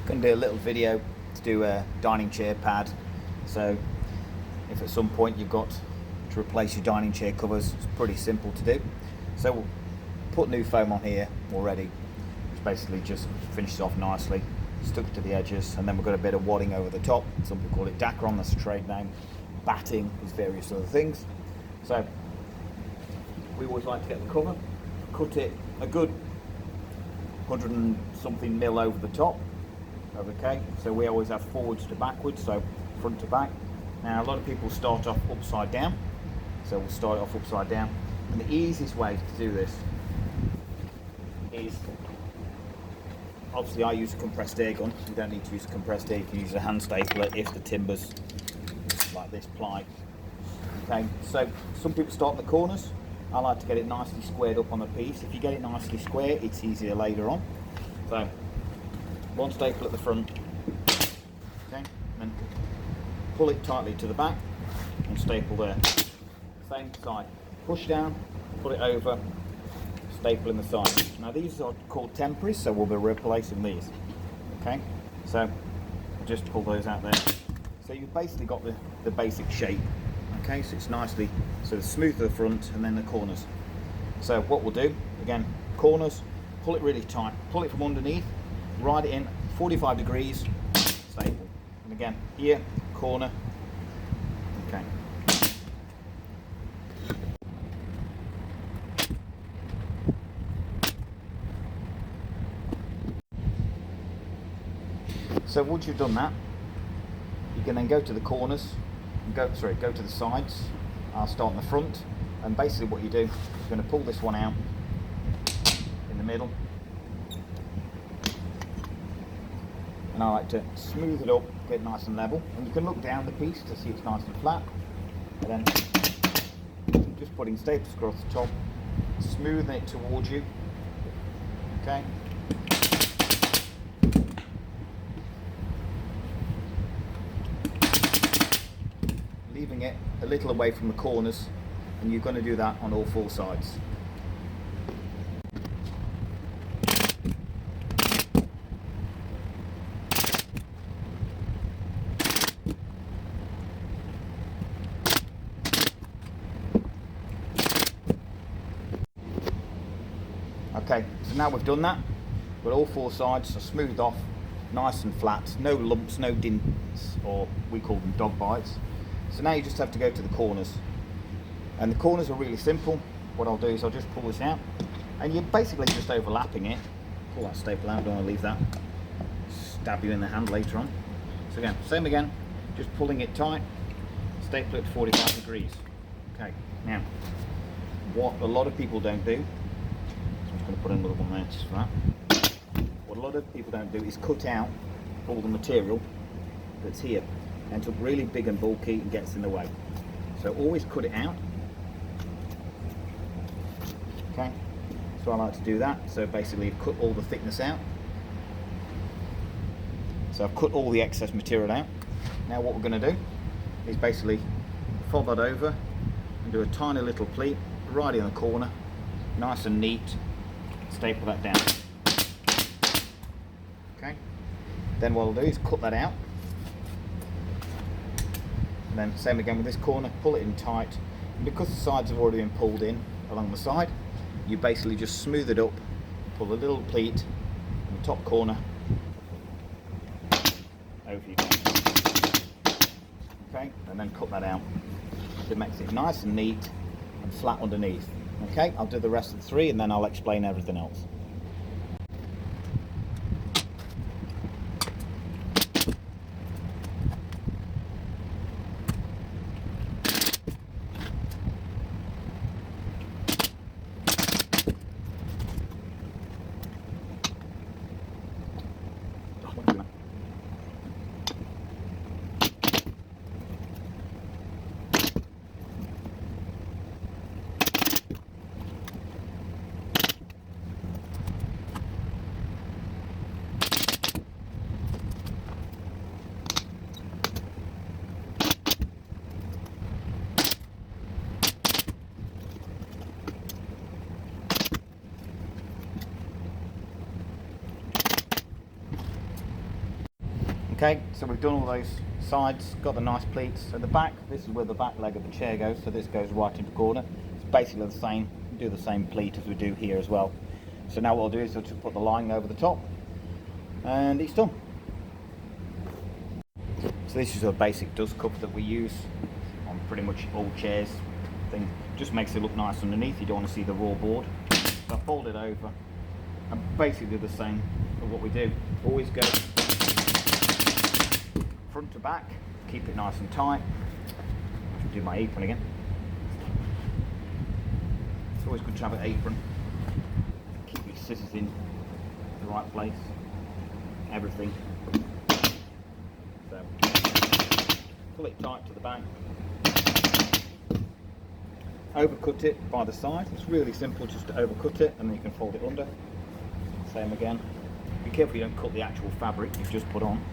Going to do a little video to do a dining chair pad. So if at some point you've got to replace your dining chair covers, it's pretty simple to do. So we'll put new foam on here already, which basically just finishes off nicely, stuck to the edges, and then we've got a bit of wadding over the top. Some people call it dacron, that's a trade name. Batting is various other things. So we always like to get the cover, cut it a good 100 and something mil over the top. Okay, so we always have forwards to backwards, so front to back. Now a lot of people start off upside down, so we'll start off upside down. And the easiest way to do this is, obviously I use a compressed air gun. You don't need to use a compressed air, you can use a hand stapler if the timber's like this ply. Okay, so some people start in the corners. I like to get it nicely squared up on the piece. If you get it nicely square, it's easier later on. So one staple at the front, okay, and then pull it tightly to the back and staple there. Same side, push down, put it over, staple in the side. Now these are called temporaries, so we'll be replacing these. Okay, so just pull those out there. So you've basically got the basic shape. Okay, so it's nicely sort of smooth to the front and then the corners. So what we'll do, again, corners, pull it really tight, pull it from underneath, ride it in 45 degrees, staple. And again, here, corner, okay. So once you've done that, you can then go to the corners, go to the sides. I'll start in the front, and basically what you do is you're going to pull this one out in the middle, and I like to smooth it up, get it nice and level, and you can look down the piece to see it's nice and flat, and then just putting staples across the top, smoothing it towards you, okay. Leaving it a little away from the corners, and you're going to do that on all four sides. Okay, so now we've done that, but all four sides are smoothed off, nice and flat, no lumps, no dents, or we call them dog bites. So now you just have to go to the corners, and the corners are really simple. What I'll do is I'll just pull this out, and you're basically just overlapping it. Pull that staple out, don't want to leave that, stab you in the hand later on. So again, same again, just pulling it tight, staple it at 45 degrees. Okay, now what a lot of people don't do, so I'm just going to put in another one there just for that. What a lot of people don't do is cut out all the material that's here. Ends up really big and bulky and gets in the way. So always cut it out. Okay, so I like to do that. So basically I've cut all the thickness out. So I've cut all the excess material out. Now what we're going to do is basically fold that over and do a tiny little pleat right in the corner, nice and neat, staple that down. Okay, then what I'll do is cut that out. And then same again with this corner, pull it in tight, and because the sides have already been pulled in along the side, you basically just smooth it up, pull a little pleat in the top corner, over you go. Okay, and then cut that out. It makes it nice and neat and flat underneath. Okay, I'll do the rest of the three and then I'll explain everything else. Okay, so we've done all those sides, got the nice pleats. At the back, this is where the back leg of the chair goes, so this goes right into the corner. It's basically the same, we do the same pleat as we do here as well. So now what I'll do is I'll just put the lining over the top, and it's done. So this is a basic dust cup that we use on pretty much all chairs. Thing just makes it look nice underneath. You don't want to see the raw board. So I fold it over and basically do the same as what we do. Always go front to back, keep it nice and tight. I have to do my apron again. It's always good to have an apron. Keep your scissors in the right place. Everything. So pull it tight to the back. Overcut it by the side. It's really simple just to overcut it, and then you can fold it under. Same again. Be careful you don't cut the actual fabric you've just put on.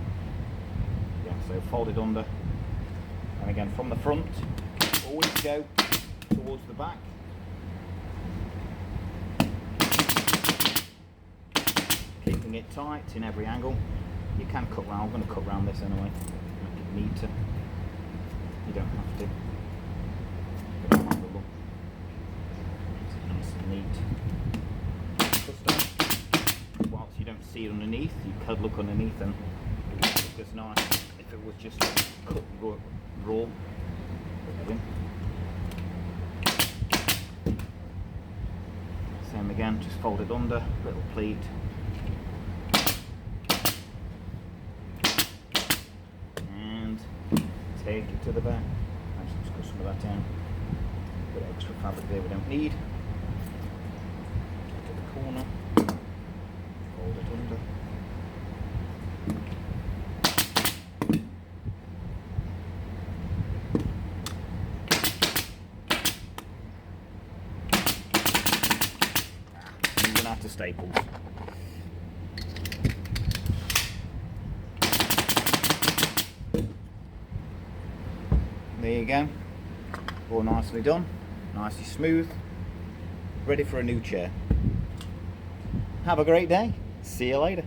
Yeah, so fold it under, and again from the front, always go towards the back. Keeping it tight in every angle. You can cut round. I'm going to cut round this anyway. Make it neater. You don't have to. Nice and neat. Whilst you don't see it underneath, you could look underneath and it looks as nice if it was just cut raw. Same again, just fold it under, little pleat. And take it to the back. Actually, just cut some of that down. Bit of extra fabric there we don't need. To the corner, fold it under. I'm gonna have to staples. There you go. All nicely done. Nicely smooth, ready for a new chair. Have a great day. See you later.